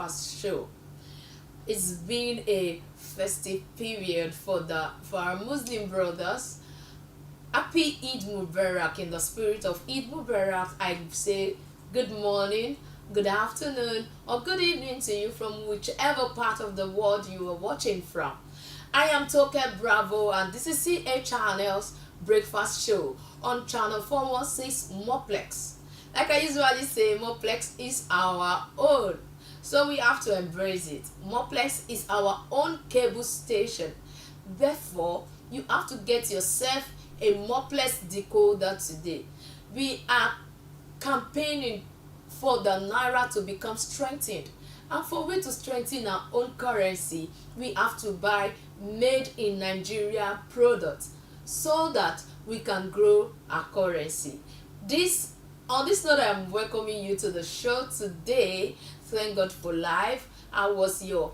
breakfast show. It's been a festive period for our Muslim brothers. Happy Eid Mubarak. In the spirit of Eid Mubarak, I say good morning, good afternoon, or good evening to you from whichever part of the world you are watching from. I am Toke Bravo, and this is CA Channel's breakfast show on channel 416 Moplex. Like I usually say, Moplex is our own, so we have to embrace it. Moplex is our own cable station. Therefore, you have to get yourself a Moplex decoder today. We are campaigning for the Naira to become strengthened. And for we to strengthen our own currency, we have to buy made in Nigeria products so that we can grow our currency. On this note, I'm welcoming you to the show today. Thank God for life. How was your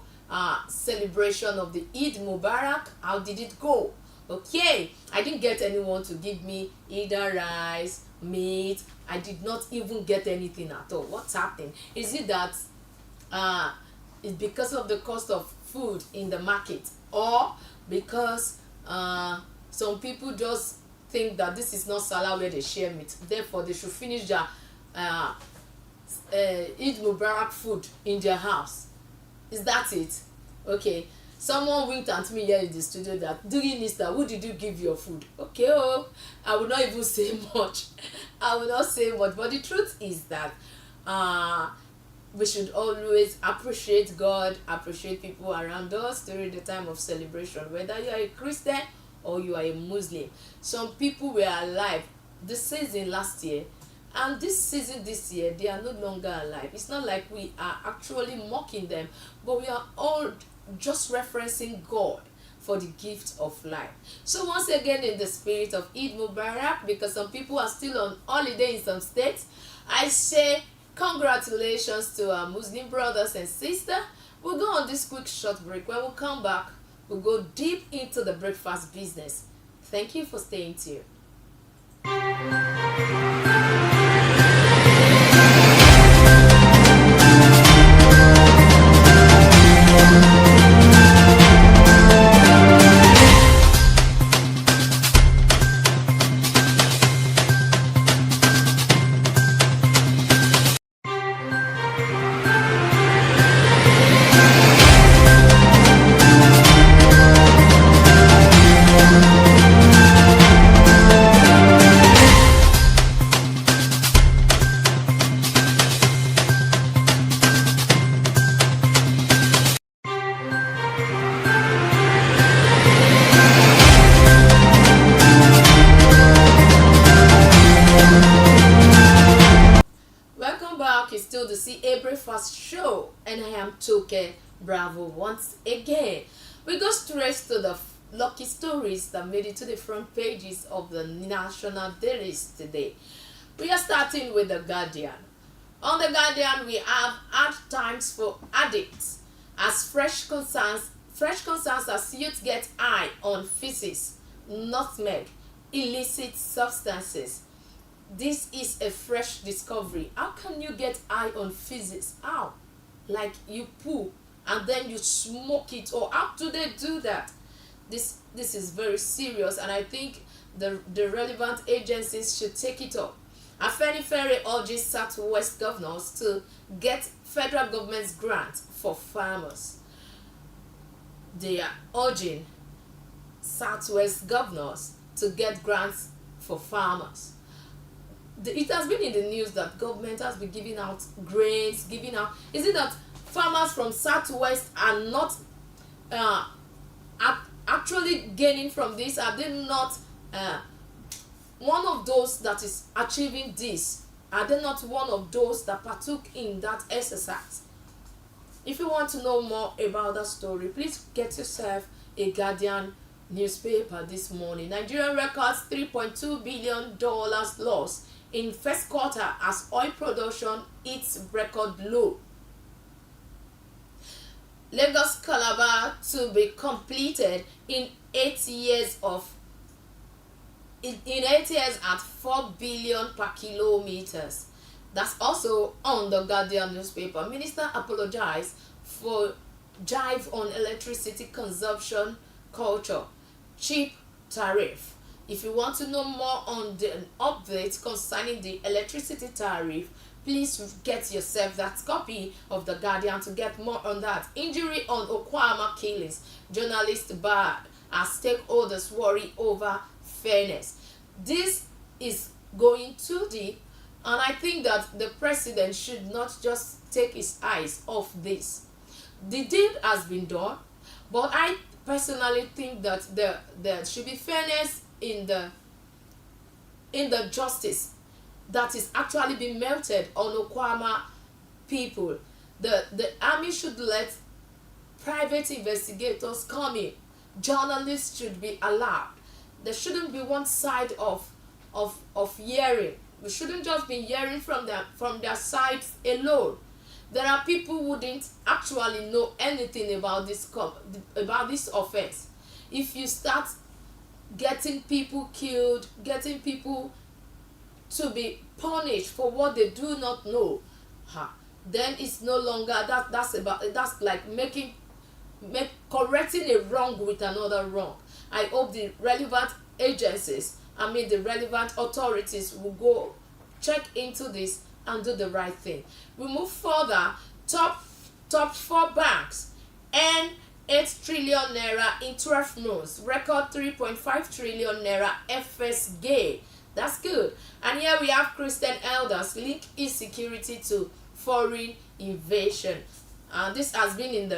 celebration of the Eid Mubarak? How did it go? Okay, I didn't get anyone to give me either rice, meat. I did not even get anything at all. What's happening? Is it that it's because of the cost of food in the market, or because some people just think that this is not Salah where they share meat, therefore they should finish their Eid Mubarak food in their house? Is that it? Okay, someone winked at me here in the studio that during Easter, who did you give your food? Okay, I will not even say much. I will not say much, but the truth is that we should always appreciate God, appreciate people around us during the time of celebration, whether you are a Christian or you are a Muslim. Some people were alive this season last year, and this season this year they are no longer alive. It's not like we are actually mocking them, but we are all just referencing God for the gift of life. So once again, in the spirit of Eid Mubarak, because some people are still on holiday in some states, I say congratulations to our Muslim brothers and sisters. We'll go on this quick short break. When we come back, we'll go deep into the breakfast business. Thank you for staying tuned. It's still the CA Breakfast Show, and I am Toke Bravo once again. We go straight to the lucky stories that made it to the front pages of the national dailies today. We are starting with The Guardian. On The Guardian, we have hard times for addicts as fresh concerns as youth get high on feces, nutmeg, illicit substances. This is a fresh discovery. How can you get high on physics? How? Like you poo and then you smoke it, or how do they do that? This is very serious, and I think the relevant agencies should take it up. Afenifere urges Southwest governors to get federal government's grant for farmers. They are urging Southwest governors to get grants for farmers. It has been in the news that government has been giving out grains, is it that farmers from Southwest are not actually gaining from this? Are they not one of those that is achieving this? Are they not one of those that partook in that exercise? If you want to know more about that story, please get yourself a Guardian newspaper this morning. Nigeria records $3.2 billion loss in first quarter as oil production hits record low. Lagos Calabar to be completed in 8 years at 4 billion per kilometers. That's also on the Guardian newspaper. Minister apologized for jive on electricity consumption culture, cheap tariff. If you want to know more on the update concerning the electricity tariff, please get yourself that copy of the Guardian to get more on that. Injury on Okwama killings. Journalist barred as stakeholders worry over fairness. This is going too deep, and I think that the president should not just take his eyes off this. The deed has been done, but I personally think that there should be fairness in the justice that is actually being melted on Okwama people. The army should let private investigators come in. Journalists should be allowed. There shouldn't be one side of hearing. We shouldn't just be hearing from their sides alone. There are people who didn't actually know anything about this offense. If you start getting people killed, getting people to be punished for what they do not know, then it's no longer that's like correcting a wrong with another wrong. I hope the relevant agencies, the relevant authorities will go check into this and do the right thing. We move further. Top 4 banks earn 8 trillion naira in 12 months. Record 3.5 trillion naira FS gain. That's good. And here we have Christian elders link insecurity to foreign invasion. This has been in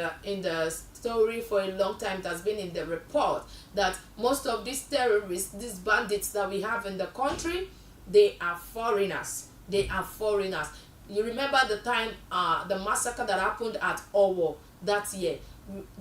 the story for a long time. It has been in the report that most of these terrorists, these bandits that we have in the country, they are foreigners. They are foreigners. You remember the time, the massacre that happened at Owo that year.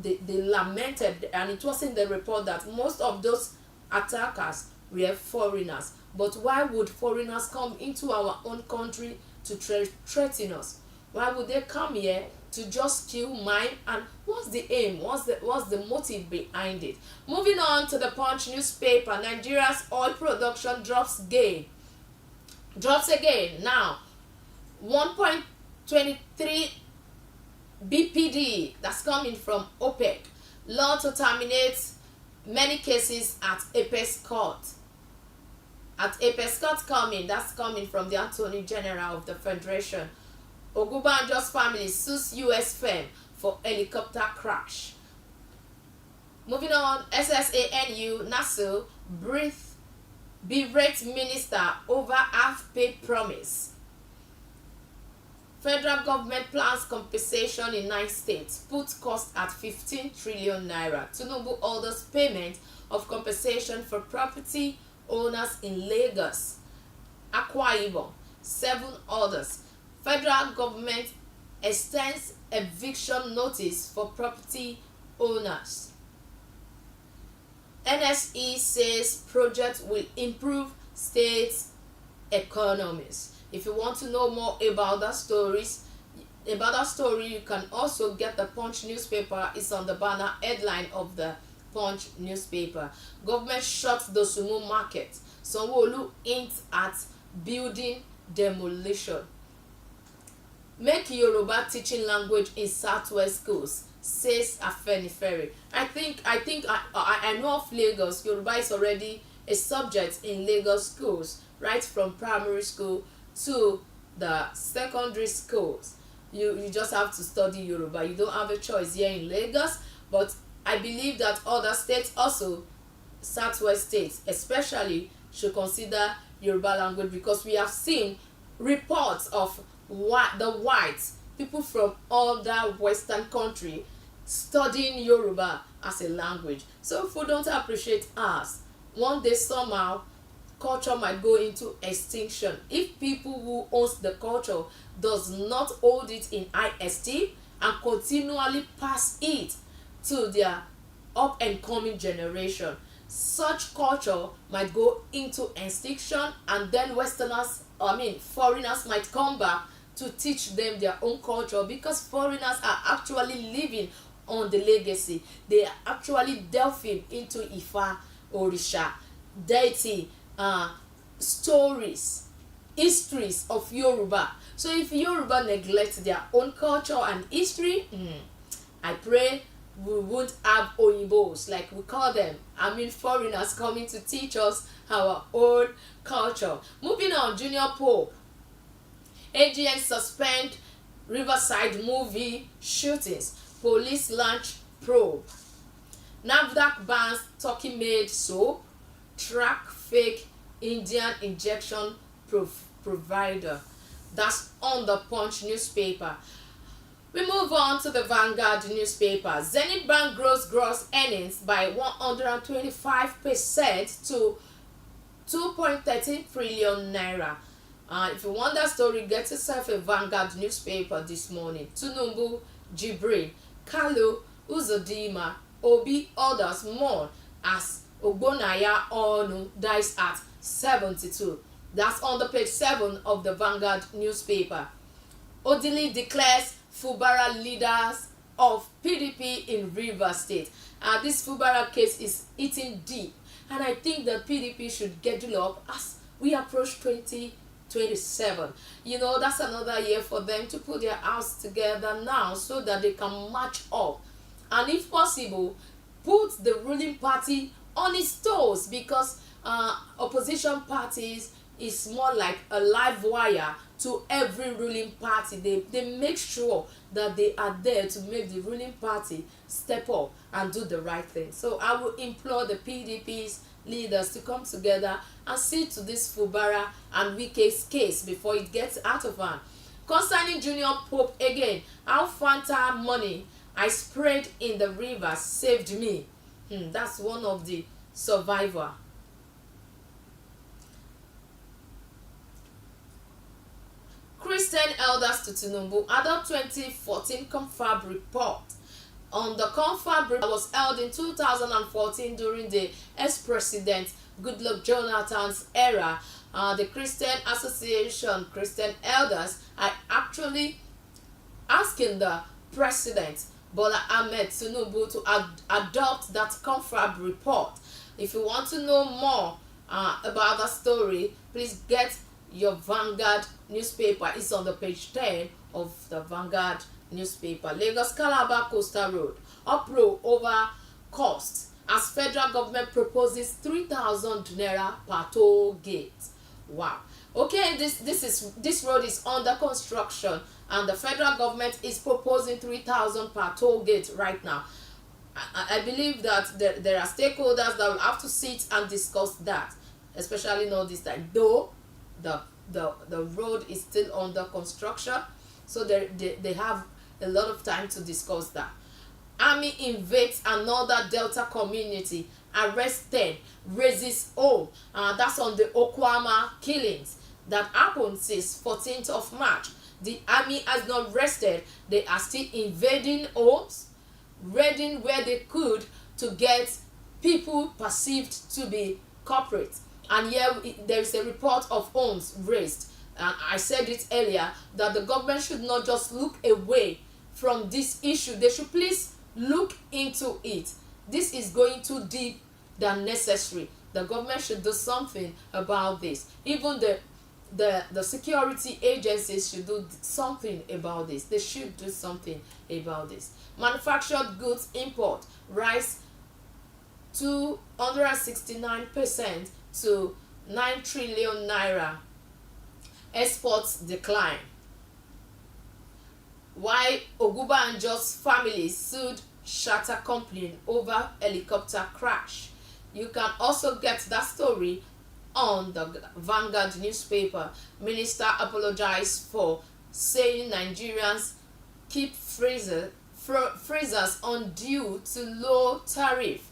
They lamented, and it was in the report that most of those attackers were foreigners. But why would foreigners come into our own country to threaten us? Why would they come here to just kill, mine? And what's the aim? What's the motive behind it? Moving on to the Punch newspaper. Nigeria's oil production drops again. Now 1.23 BPD that's coming from OPEC. Law to terminate many cases at Apex Court. That's coming from the Attorney General of the Federation. Ogubanjo's family sues US firm for helicopter crash. Moving on, SSANU NASU berate minister over half-pay promise. Federal government plans compensation in 9 states, put cost at 15 trillion naira. Tinubu orders payment of compensation for property owners in Lagos, Akwa Ibom. 7 orders. Federal government extends eviction notice for property owners. NSE says project will improve states' economies. If you want to know more about that story, you can also get the Punch newspaper. It's on the banner headline of the Punch newspaper. Government shuts the Sumu market. Sanwo-Olu hints at building demolition. Make Yoruba teaching language in Southwest schools, says Afenifere. I know of Lagos. Yoruba is already a subject in Lagos schools, right from primary school to the secondary schools. You just have to study Yoruba. You don't have a choice here in Lagos, but I believe that other states also, Southwest states especially, should consider Yoruba language, because we have seen reports of the whites, people from other Western country, studying Yoruba as a language. So if we don't appreciate us, one day somehow culture might go into extinction if people who owns the culture does not hold it in high esteem and continually pass it to their up and coming generation. Such culture might go into extinction, and then foreigners might come back to teach them their own culture, because foreigners are actually living on the legacy. They are actually delving into Ifa, Orisha, deity, stories, histories of Yoruba. So if Yoruba neglect their own culture and history, I pray we won't have Oyinbos, like we call them. I mean foreigners coming to teach us our own culture. Moving on, Junior Pope. AGN suspend Riverside movie shootings. Police launch probe. NAFDAC bans Turkey-made soap. Track fake Indian injection provider. That's on the Punch newspaper. We move on to the Vanguard newspaper. Zenith Bank grows gross earnings by 125% to 2.13 trillion naira. If you want that story, get yourself a Vanguard newspaper this morning. Tinubu, Jibril, Kalu, Uzodinma, Obi, others more as Ogbonaya Onu dies at 72. That's on the page 7 of the Vanguard newspaper. Odili declares Fubara leaders of PDP in Rivers State. This Fubara case is eating deep, and I think that PDP should get up as we approach 2027. You know, that's another year for them to put their house together now so that they can match up, and if possible, put the ruling party on its toes, because opposition parties is more like a live wire to every ruling party. They make sure that they are there to make the ruling party step up and do the right thing. So I will implore the PDP's leaders to come together and see to this Fubara and Wike's case before it gets out of hand. Concerning Junior Pope again, how Fanta money I sprayed in the river saved me. That's one of the survivor. Christian elders to Tinubu adopt 2014 confab report. On the confab report was held in 2014 during the ex-president Goodluck Jonathan's era. The Christian Association, Christian elders, are actually asking the president Bola Ahmed Tinubu to adopt that confab report. If you want to know more about that story, please get your Vanguard newspaper. It's on the page 10 of the Vanguard newspaper. Lagos Calabar Coastal Road uproar over cost as federal government proposes 3,000 naira per toll gate. Wow. Okay, this road is under construction and the federal government is proposing 3,000 per toll gate right now. I believe that there are stakeholders that will have to sit and discuss that, especially now this time, though the road is still under construction, so they have a lot of time to discuss that. Army invades another Delta community, arrest 10, raises all. That's on the Okwama killings that happened since 14th of March. The army has not rested. They are still invading homes, raiding where they could to get people perceived to be culprits. And here there is a report of homes raised. And I said it earlier that the government should not just look away from this issue. They should please look into it. This is going too deep than necessary. The government should do something about this. Even the security agencies should do something about this. They should do something about this. Manufactured goods import rise 269% to 9 trillion naira. Exports decline. Why Ogubanjo's family sued Shatter Company over helicopter crash. You can also get that story on the Vanguard newspaper. Minister apologized for saying Nigerians keep freezers on due to low tariff.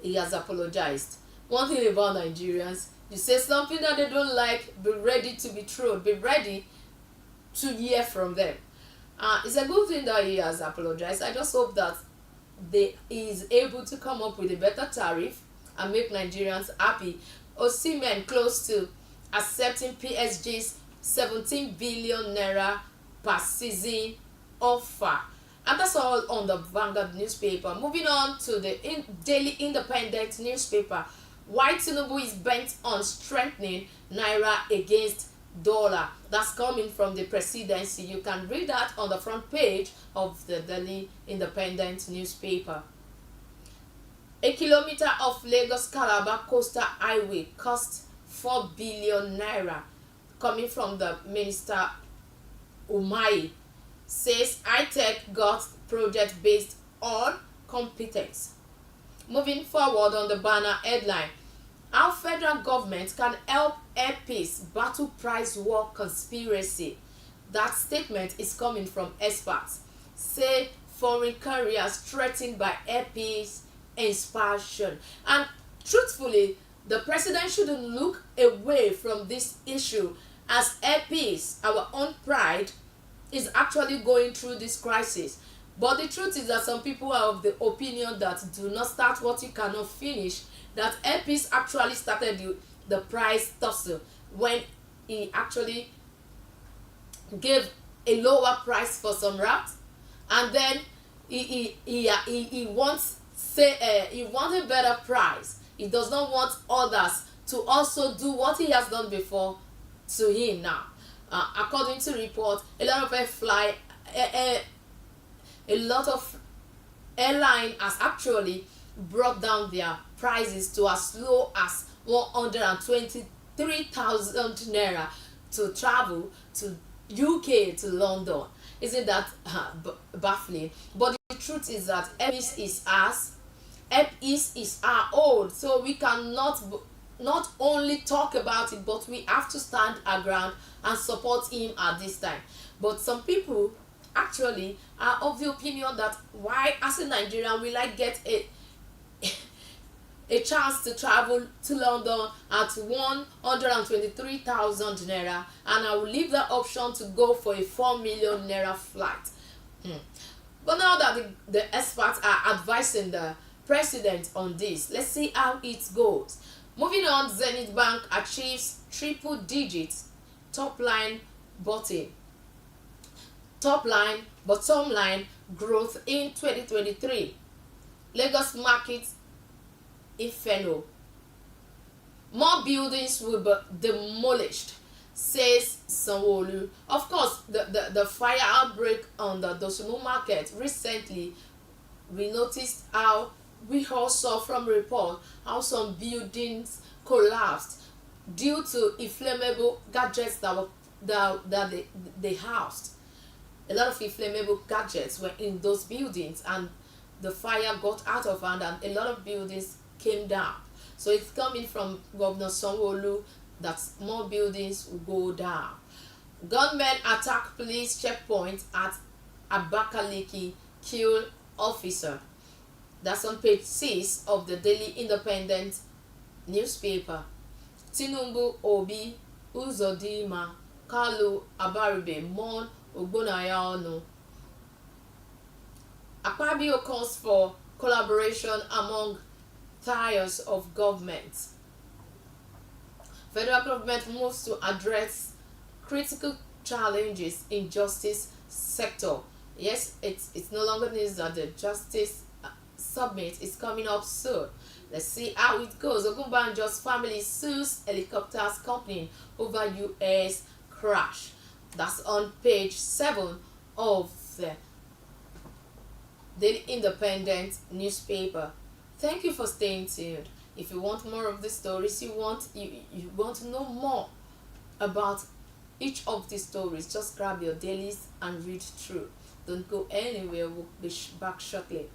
He has apologized. One thing about Nigerians, you say something that they don't like, be ready to be thrown, be ready to hear from them. It's a good thing that he has apologized. I just hope that he is able to come up with a better tariff and make Nigerians happy. Osimhen close to accepting PSG's 17 billion naira per season offer. And that's all on the Vanguard newspaper. Moving on to the Daily Independent newspaper. why Tinubu is bent on strengthening naira against dollar. That's coming from the presidency. You can read that on the front page of the Daily Independent newspaper. A kilometer of Lagos Calabar coastal highway cost 4 billion naira, coming from the minister Umahi. Says ITEC got project based on competence. Moving forward on the banner headline, how federal government can help airpeace battle price war conspiracy. That statement is coming from experts. Say foreign carriers threatened by airpeace expansion. And truthfully, the president shouldn't look away from this issue, as airpeace, our own pride, is actually going through this crisis. But the truth is that some people are of the opinion that do not start what you cannot finish, that airpeace actually started the price tussle when he actually gave a lower price for some routes, and then he wants he wants a better price. He does not want others to also do what he has done before to him now. According to report, a lot of airline has actually brought down their prices to as low as 123,000 naira to travel to UK to London. Isn't that baffling? But the truth is that East is our old, so we cannot not only talk about it, but we have to stand our ground and support him at this time. But some people actually are of the opinion that why, as a Nigerian, will I get a chance to travel to London at 123,000 naira, and I will leave that option to go for a 4 million naira flight. But now that the experts are advising the president on this, let's see how it goes. Moving on, Zenith Bank achieves triple digits top line bottom line growth in 2023. Lagos market inferno. More buildings will be demolished, says Sanwo-Olu. Of course, the fire outbreak on the Dosumu market recently, we noticed how we all saw from report how some buildings collapsed due to inflammable gadgets that they housed. A lot of inflammable gadgets were in those buildings, and the fire got out of hand and a lot of buildings came down. So it's coming from Governor Sanwo-Olu that more buildings will go down. Gunmen attack police checkpoint at Abakaliki, kill officer. That's on page 6 of the Daily Independent newspaper. Tinubu, Obi, Uzodinma, Kalu, Abaribe, Mon, Ogbonaya. Akpabio calls for collaboration among tiers of government. Federal government moves to address critical challenges in justice sector. Yes, it's no longer news that the justice summit is coming up soon. Let's see how it goes. Ogunbanjo's family sues helicopters company over US crash. That's on page 7 of the Daily Independent newspaper. Thank you for staying tuned. If you want more of the stories, you want to know more about each of these stories, just grab your dailies and read through. Don't go anywhere. We'll be back shortly.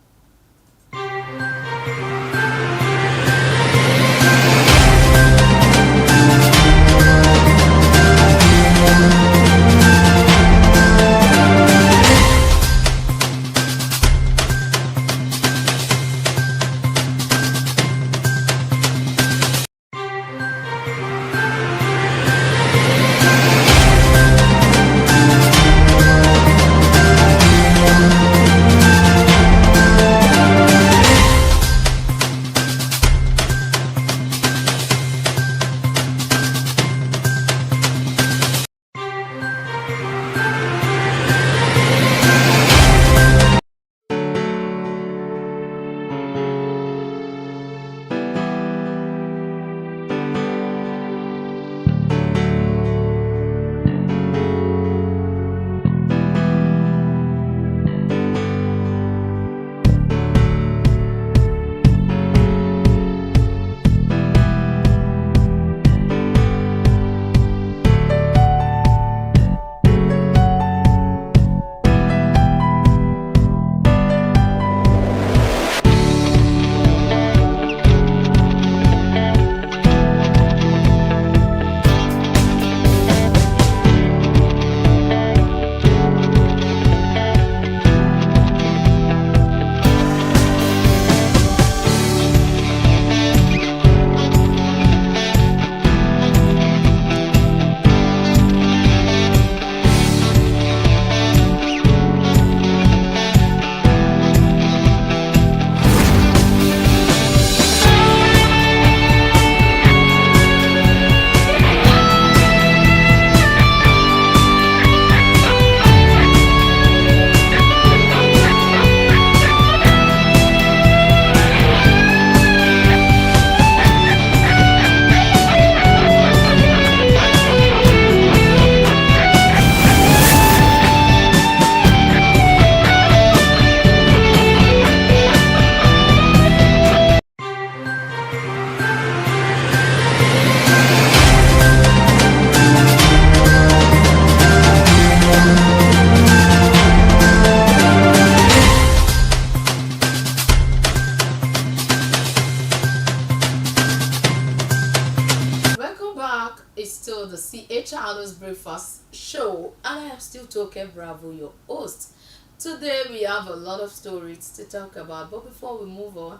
CHR's Breakfast Show, and I am still talking Bravo, your host. Today we have a lot of stories to talk about, but before we move on,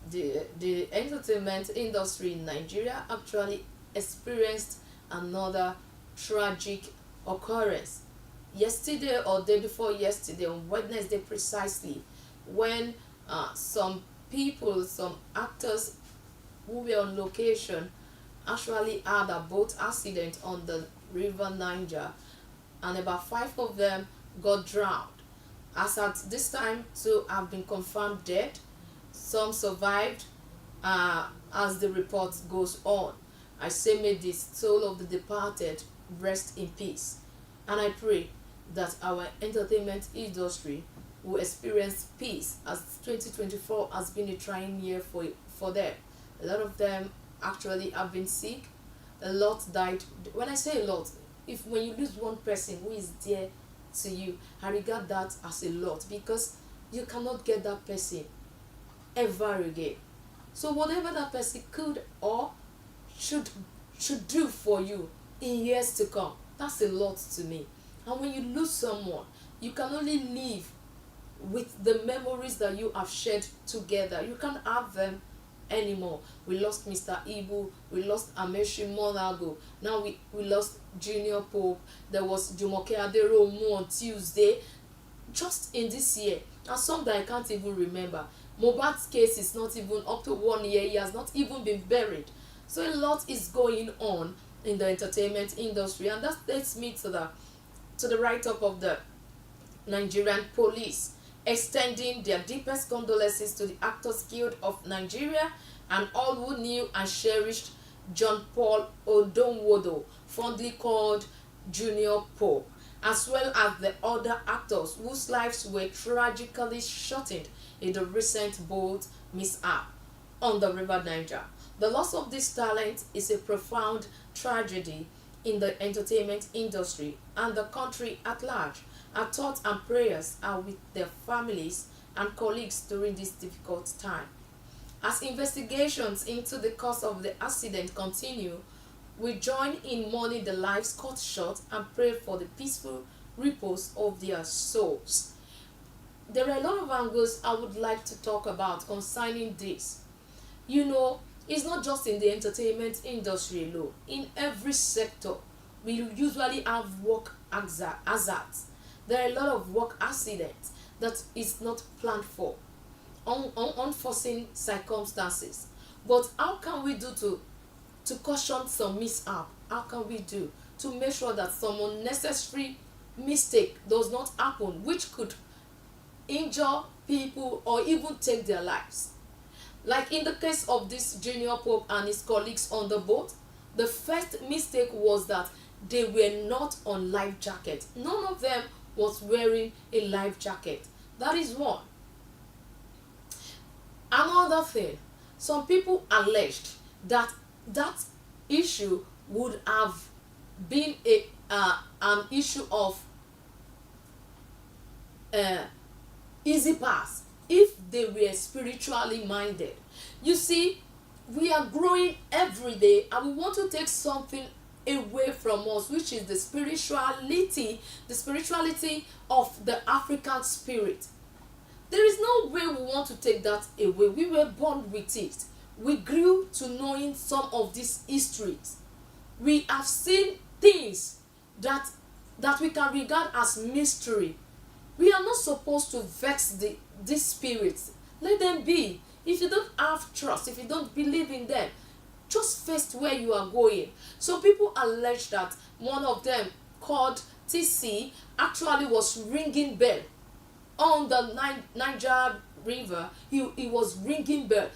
the entertainment industry in Nigeria actually experienced another tragic occurrence yesterday or day before yesterday, on Wednesday precisely, when some people, some actors who were on location actually had a boat accident on the river Niger, and about five of them got drowned. As at this time, two have been confirmed dead. Some survived, as the report goes on. I say, may the soul of the departed rest in peace. And I pray that our entertainment industry will experience peace, as 2024 has been a trying year for them. A lot of them actually have been sick. A lot died. When I say a lot, when you lose one person who is dear to you, I regard that as a lot, because you cannot get that person ever again. So whatever that person could or should do for you in years to come, that's a lot to me. And when you lose someone, you can only live with the memories that you have shared together. You can't have them anymore. We lost Mr. Ibu, we lost Amechi Monago, now we lost Junior Pope. There was Jumoke Aderomu on Tuesday, just in this year, and some that I can't even remember. Mohbad's case is not even up to 1 year, he has not even been buried. So a lot is going on in the entertainment industry, and that takes me to the write-up of the Nigerian police, extending their deepest condolences to the Actors Guild of Nigeria and all who knew and cherished John Paul Odonwodo, fondly called Junior Pope, as well as the other actors whose lives were tragically shortened in the recent boat mishap on the River Niger. The loss of this talent is a profound tragedy in the entertainment industry and the country at large. Our thoughts and prayers are with their families and colleagues during this difficult time. As investigations into the cause of the accident continue, we join in mourning the lives cut short and pray for the peaceful repose of their souls. There are a lot of angles I would like to talk about concerning this. It's not just in the entertainment industry alone. In every sector, we usually have work hazards. There are a lot of work accidents that is not planned for, unforeseen circumstances. But how can we do to caution some mishap? How can we do to make sure that some unnecessary mistake does not happen, which could injure people or even take their lives? Like in the case of this Junior Pope and his colleagues on the boat, the first mistake was that they were not on life jacket. None of them was wearing a life jacket. That is one. Another thing, some people alleged that issue would have been an issue of easy pass if they were spiritually minded. You see, we are growing every day, and we want to take something away from us, which is the spirituality of the African spirit. There is no way we want to take that away. We were born with it. We grew to knowing some of these histories. We have seen things that we can regard as mystery. We are not supposed to vex these spirits. Let them be. If you don't have trust, if you don't believe in them, just face where you are going. So people allege that one of them, called TC, actually was ringing bell on the Niger River. He was ringing bell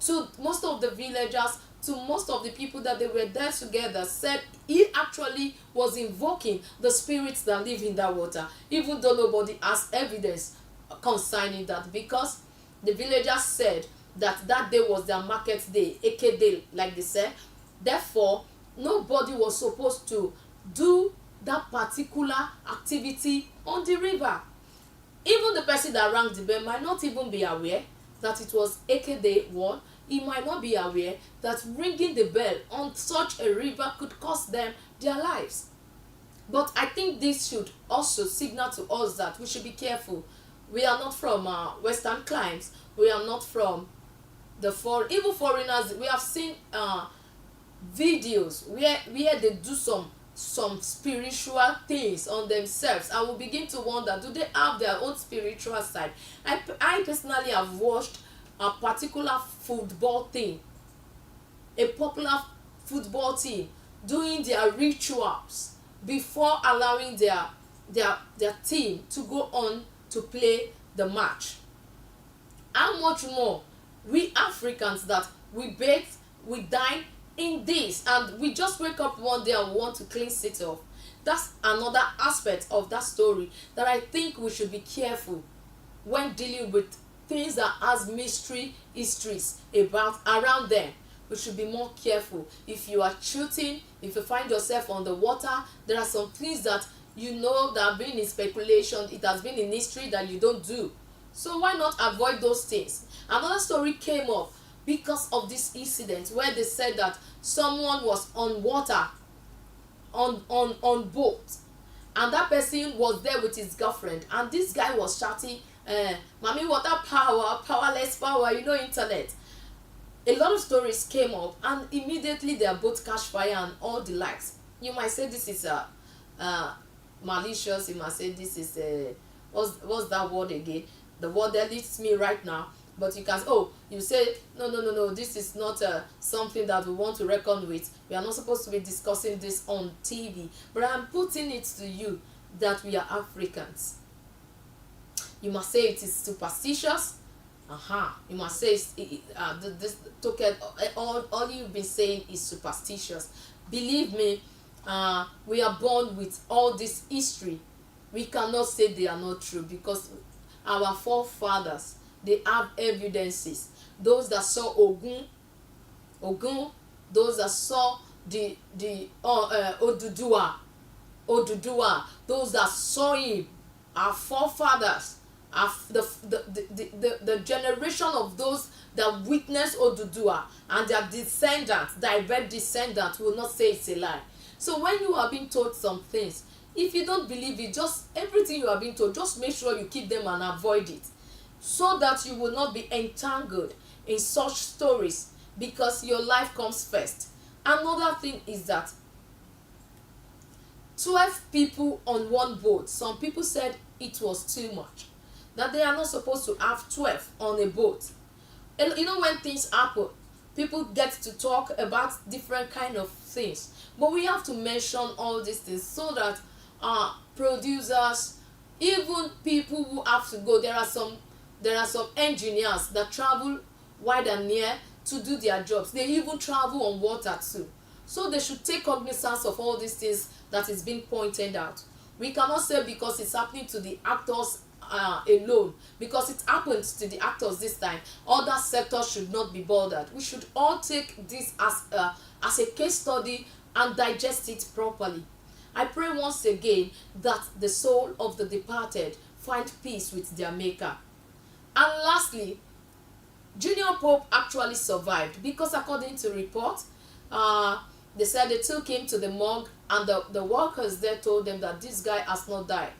to most of the villagers, to most of the people that they were there together. Said he actually was invoking the spirits that live in that water, even though nobody has evidence concerning that, because the villagers said that day was their market day, AKD, like they said. Therefore, nobody was supposed to do that particular activity on the river. Even the person that rang the bell might not even be aware that it was AKD 1, he might not be aware that ringing the bell on such a river could cost them their lives. But I think this should also signal to us that we should be careful. We are not from Western climes. We are not from even foreigners. We have seen videos where they do some spiritual things on themselves. I will begin to wonder, do they have their own spiritual side? I personally have watched a particular football team, a popular football team, doing their rituals before allowing their team to go on to play the match. How much more we Africans that we bathe, we dine in this, and we just wake up one day and want to cleanse it off. That's another aspect of that story that I think we should be careful when dealing with things that has mystery histories about around them. We should be more careful. If you are shooting, if you find yourself on the water, there are some things that you know that have been in speculation, it has been in history that you don't do. So why not avoid those things? Another story came up because of this incident where they said that someone was on water, on boat, and that person was there with his girlfriend, and this guy was shouting, mommy water power, powerless power, internet. A lot of stories came up, and immediately their boat catch fire and all the likes. You might say this is malicious. You might say this is what's that word again? The word that leads me right now. But you say no, this is not something that we want to reckon with. We are not supposed to be discussing this on TV. But I'm putting it to you that we are Africans. You must say it is superstitious. You must say this token, all you've been saying is superstitious. Believe me, we are born with all this history. We cannot say they are not true, because our forefathers, they have evidences. Those that saw Ogun, those that saw the Oduduwa, those that saw him, our forefathers, the generation of those that witnessed Oduduwa, and their descendants, direct descendants, will not say it's a lie. So when you are being told some things, if you don't believe it, just everything you are being told, just make sure you keep them and avoid it, so that you will not be entangled in such stories, because your life comes first. Another thing is that 12 people on one boat, some people said it was too much, that they are not supposed to have 12 on a boat. And when things happen, people get to talk about different kind of things, but we have to mention all these things so that producers, even people who have to go, there are some engineers that travel wide and near to do their jobs. They even travel on water too. So they should take cognizance of all these things that is being pointed out. We cannot say because it's happening to the actors alone, because it happens to the actors this time, other sectors should not be bothered. We should all take this as a case study and digest it properly. I pray once again that the soul of the departed find peace with their maker. And lastly, Junior Pope actually survived, because according to report, they said they took him to the morgue, and the workers there told them that this guy has not died.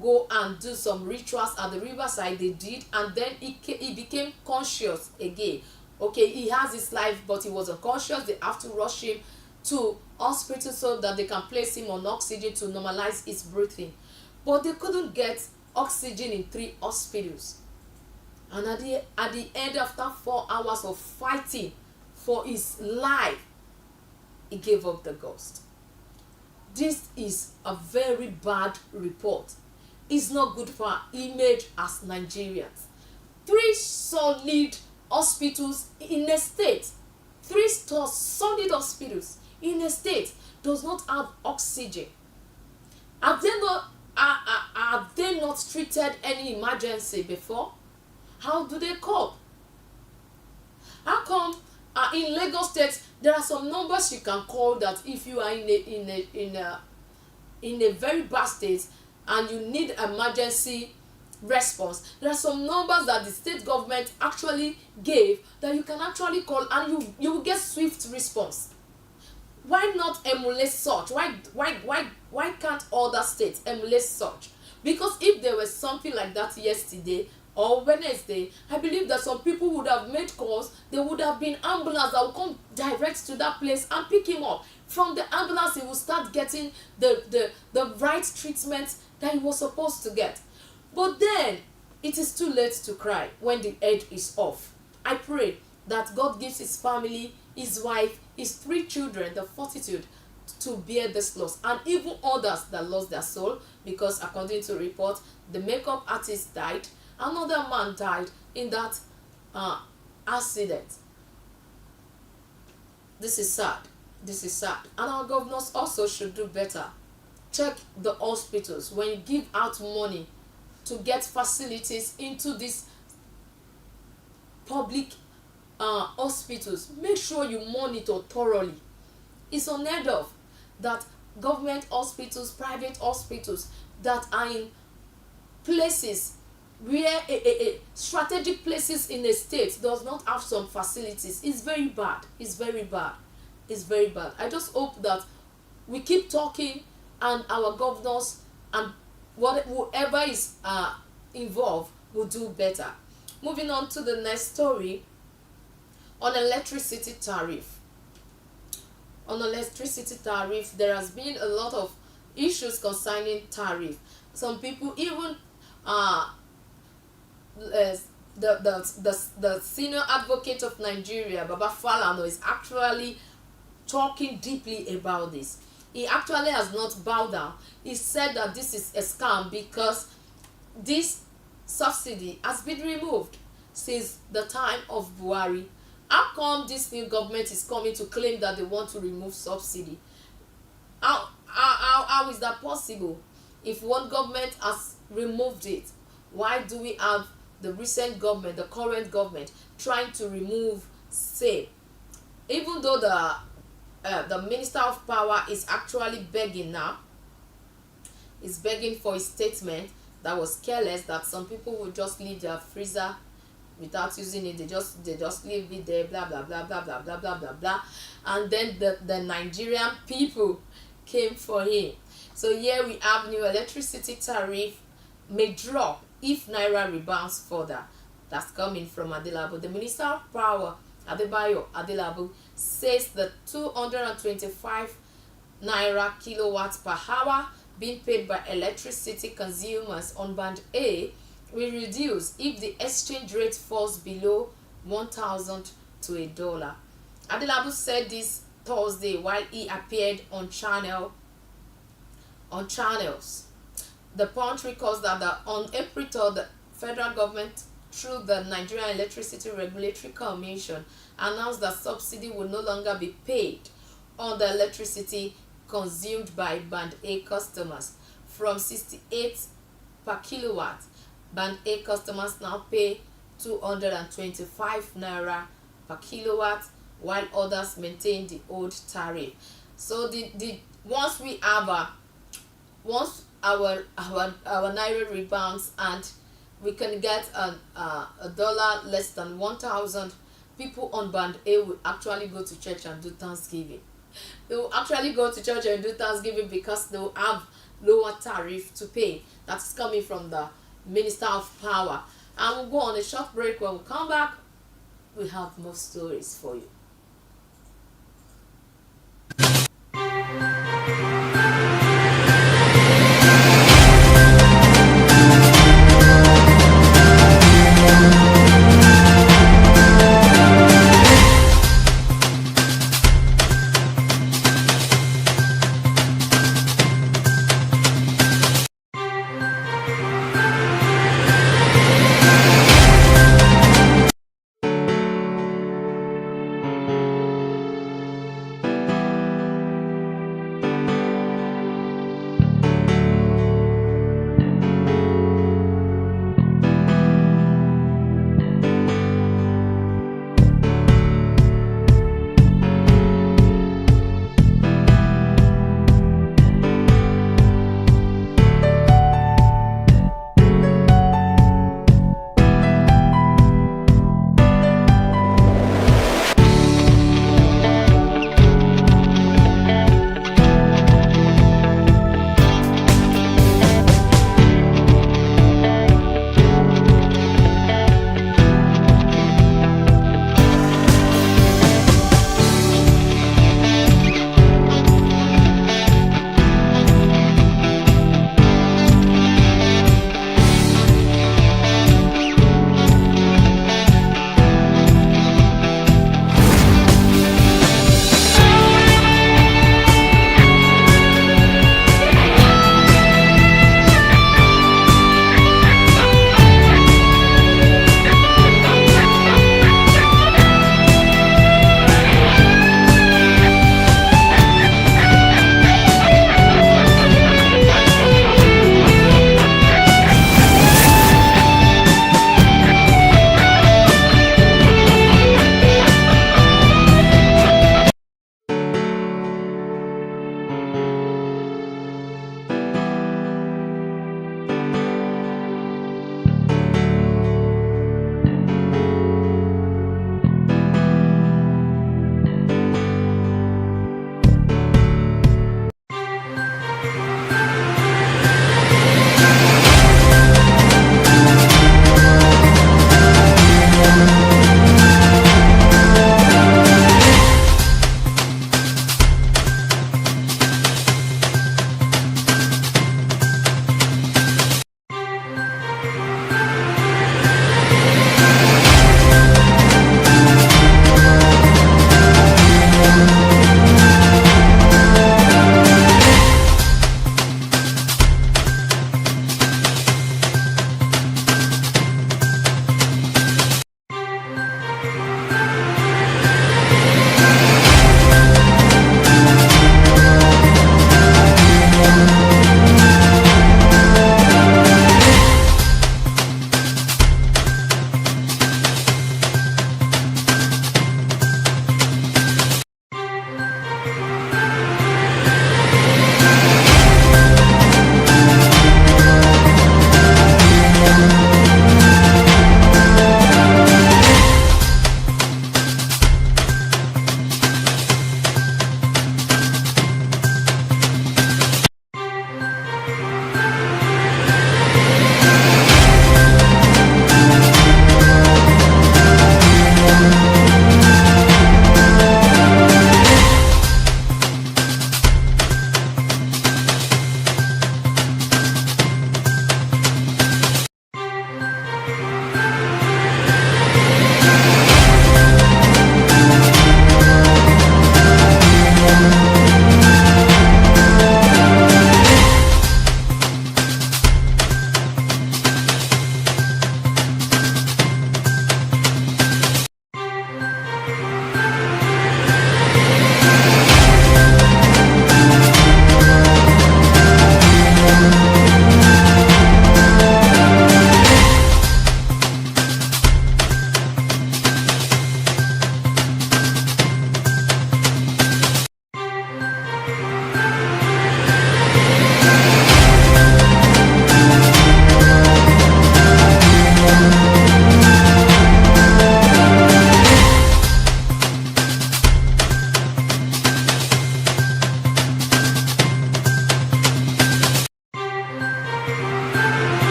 Go and do some rituals at the riverside. They did, and then he became conscious again. Okay, he has his life, but he was unconscious. They have to rush him to hospital so that they can place him on oxygen to normalize his breathing. But they couldn't get oxygen in 3 hospitals. And at the end, after 4 hours of fighting for his life, he gave up the ghost. This is a very bad report. It's not good for our image as Nigerians. 3 solid hospitals in a state, 3 solid hospitals in a state does not have oxygen. Have they not treated any emergency before? How do they cope? How come in Lagos State there are some numbers you can call that if you are in a very bad state and you need emergency response. There are some numbers that the state government actually gave that you can actually call, and you will get swift response. Why not emulate such? Why can't other states emulate such? Because if there was something like that yesterday or Wednesday, I believe that some people would have made calls. There would have been ambulance that would come direct to that place and pick him up. From the ambulance, he will start getting the right treatment that he was supposed to get. But then it is too late to cry when the edge is off. I pray that God gives his family, his wife, his 3 children the fortitude to bear this loss, and even others that lost their soul, because according to report, the makeup artist died, another man died in that accident. This is sad. This is sad. And our governors also should do better. Check the hospitals. When you give out money to get facilities into these public hospitals, make sure you monitor thoroughly. It's unheard of that government hospitals, private hospitals that are in places where strategic places in a state does not have some facilities. It's very bad. It's very bad. It's very bad. I just hope that we keep talking, and our governors and whoever is involved will do better. Moving on to the next story on electricity tariff. On electricity tariff, there has been a lot of issues concerning tariff. Some people even the senior advocate of Nigeria, Baba Falana, is actually talking deeply about this. He actually has not bowed down. He said that this is a scam because this subsidy has been removed since the time of Buhari. How come this new government is coming to claim that they want to remove subsidy? How is that possible? If one government has removed it, why do we have the recent government, the current government, trying to remove same? Even though the Minister of Power is actually begging now, is begging for a statement that was careless, that some people will just leave their freezer without using it. They just leave it there, blah blah blah blah blah blah blah blah blah, and then the Nigerian people came for him. So here we have new electricity tariff may drop if naira rebounds further. That's coming from Adelabu. The Minister of Power, Adebayo Adelabu, says the 225 naira kilowatts per hour being paid by electricity consumers on band A will reduce if the exchange rate falls below 1,000 to $1. Adelabu said this Thursday while he appeared on channels. The Punch records that on April 3rd, the federal government, through the Nigerian Electricity Regulatory Commission, announced that subsidy will no longer be paid on the electricity consumed by band A customers. From 68 per kilowatt, band A customers now pay 225 naira per kilowatt, while others maintain the old tariff. So once we have once our naira rebounds and we can get a dollar less than 1,000, people on band A will actually go to church and do Thanksgiving. They will actually go to church and do Thanksgiving because they will have lower tariff to pay. That's coming from the Minister of Power. And we'll go on a short break. When we come back, we have more stories for you.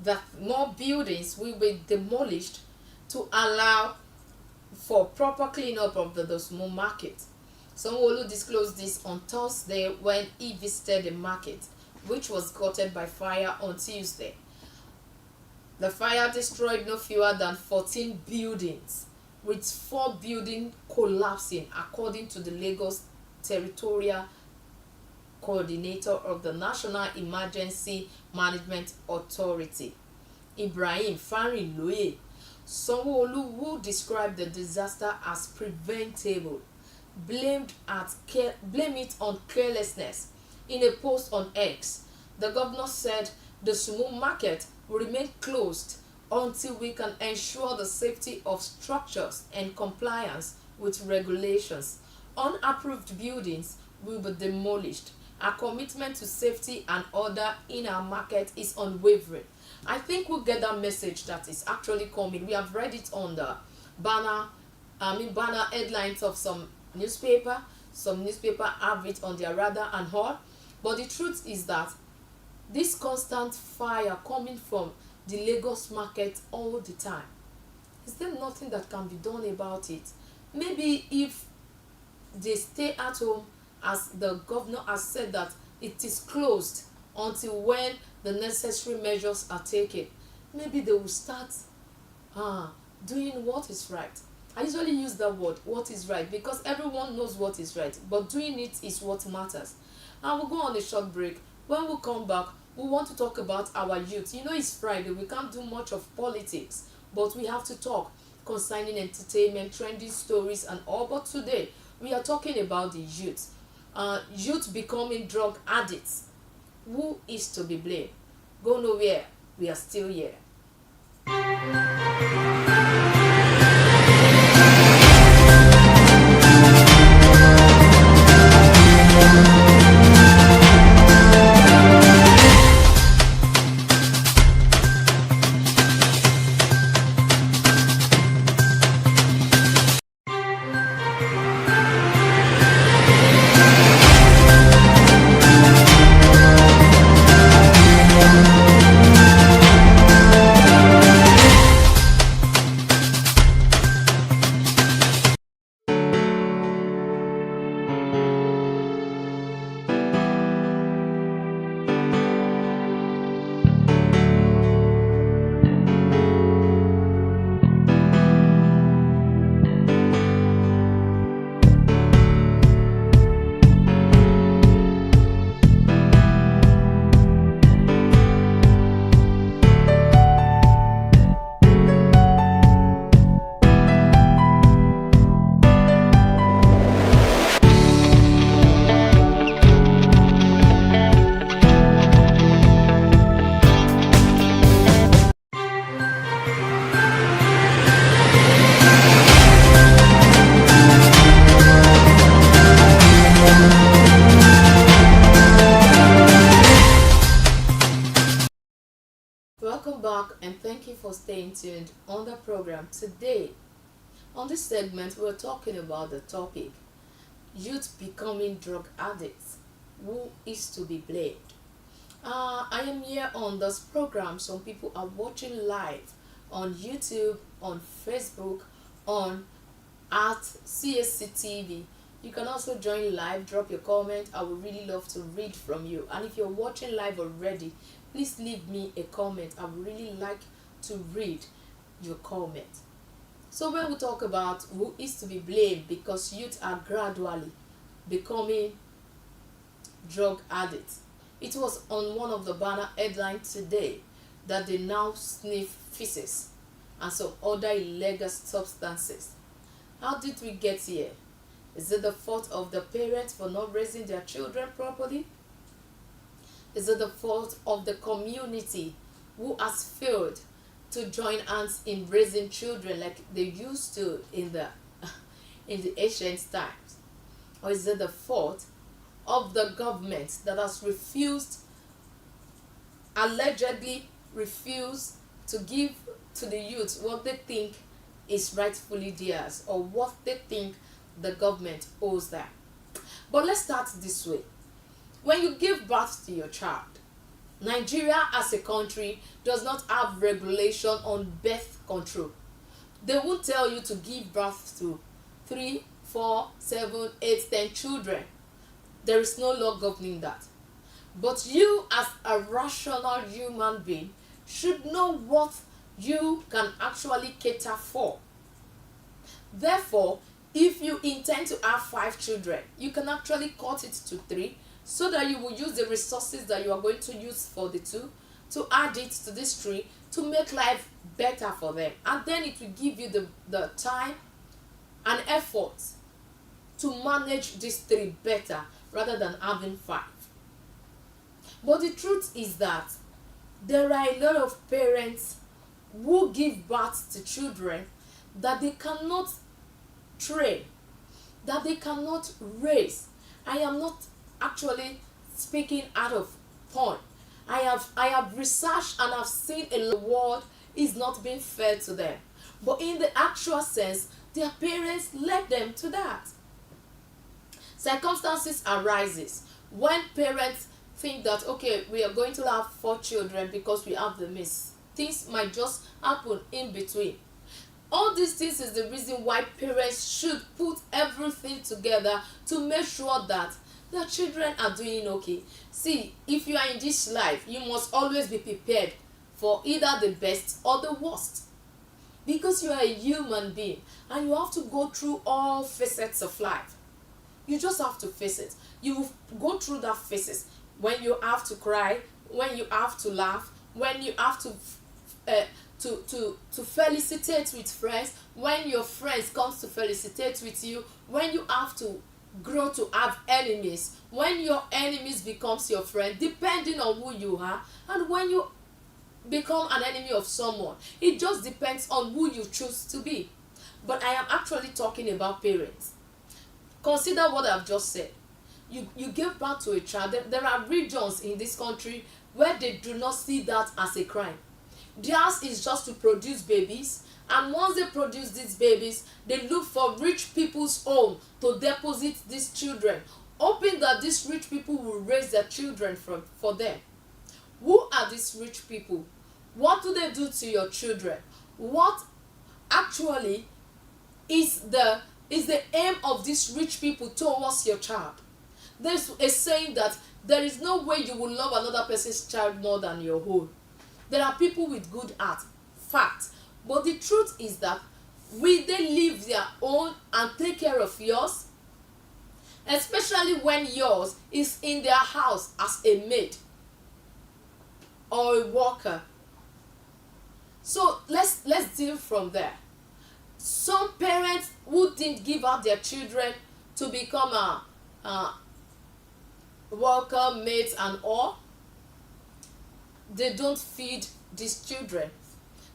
that more buildings will be demolished to allow for proper cleanup of the Dosumu market. Sanwo-Olu disclosed this on Thursday when he visited the market, which was gutted by fire on Tuesday. The fire destroyed no fewer than 14 buildings, with 4 buildings collapsing, according to the Lagos Territorial Coordinator of the National Emergency Management Authority, Ibrahim Farinloye. Sanwo-Olu, who described the disaster as preventable, blamed it on carelessness. In a post on X, the governor said the Sumu market will remain closed until we can ensure the safety of structures and compliance with regulations. Unapproved buildings will be demolished. Our commitment to safety and order in our market is unwavering. I think we'll get that message that is actually coming. We have read it on the banner headlines of some newspaper. Some newspaper have it on their radar and all. But the truth is that this constant fire coming from the Lagos market all the time, is there nothing that can be done about it? Maybe if they stay at home, as the governor has said that it is closed until when the necessary measures are taken, maybe they will start doing what is right. I usually use that word, what is right, because everyone knows what is right, but doing it is what matters. And we'll go on a short break. When we come back, we want to talk about our youth. You know, it's Friday, we can't do much of politics, but we have to talk concerning entertainment, trending stories and all. But today, we are talking about the youth. Youth becoming drug addicts. Who is to be blamed? Go nowhere, we are still here. Welcome back and thank you for staying tuned on the program. Today, on this segment, we're talking about the topic youth becoming drug addicts. Who is to be blamed? I am here on this program. Some people are watching live on YouTube, on Facebook, on at CACTV. You can also join live, drop your comment. I would really love to read from you. And if you're watching live already, please leave me a comment. I would really like to read your comment. So when we talk about who is to be blamed, because youth are gradually becoming drug addicts, it was on one of the banner headlines today that they now sniff feces and some other illegal substances. How did we get here? Is it the fault of the parents for not raising their children properly? Is it the fault of the community who has failed to join hands in raising children like they used to in the ancient times? Or is it the fault of the government that has allegedly refused to give to the youth what they think is rightfully theirs, or what they think the government owes them? But let's start this way. When you give birth to your child, Nigeria as a country does not have regulation on birth control. They won't tell you to give birth to 3, 4, 7, 8, 10 children. There is no law governing that. But you, as a rational human being, should know what you can actually cater for. Therefore, if you intend to have 5 children, you can actually cut it to 3, so that you will use the resources that you are going to use for the 2 to add it to this 3 to make life better for them. And then it will give you the time and effort to manage these 3 better rather than having 5. But the truth is that there are a lot of parents who give birth to children that they cannot train, that they cannot raise. I am not actually speaking out of point. I have researched and I've seen a lot of the world is not being fair to them. But in the actual sense, their parents led them to that. Circumstances arises when parents think that, okay, we are going to have 4 children because we have the means. Things might just happen in between. All these things is the reason why parents should put everything together to make sure that their children are doing okay. See, if you are in this life, you must always be prepared for either the best or the worst, because you are a human being and you have to go through all facets of life. You just have to face it. You go through that phases when you have to cry, when you have to laugh, when you have to felicitate with friends, when your friends comes to felicitate with you, when you have to grow to have enemies, when your enemies becomes your friend, depending on who you are, and when you become an enemy of someone. It just depends on who you choose to be. But I am actually talking about parents. Consider what I've just said. You give birth to a child. There are regions in this country where they do not see that as a crime. Theirs is just to produce babies, and once they produce these babies, they look for rich people's home to deposit these children, hoping that these rich people will raise their children for them. Who are these rich people? What do they do to your children? What actually is the aim of these rich people towards your child? There's a saying that there is no way you will love another person's child more than your own. There are people with good heart, fact. But the truth is that will they leave their own and take care of yours? Especially when yours is in their house as a maid or a worker. So let's deal from there. Some parents who didn't give out their children to become a worker, maids and all, they don't feed these children.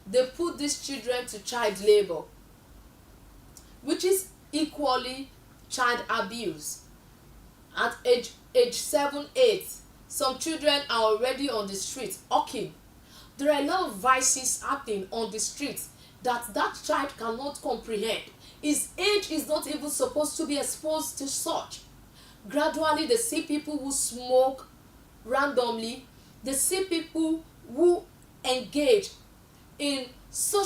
They put these children to child labor, which is equally child abuse. At age 7, 8, some children are already on the street hawking. There are a lot of vices happening on the street that child cannot comprehend. His age is not even supposed to be exposed to such. Gradually, they see people who smoke randomly. They see people who engage in social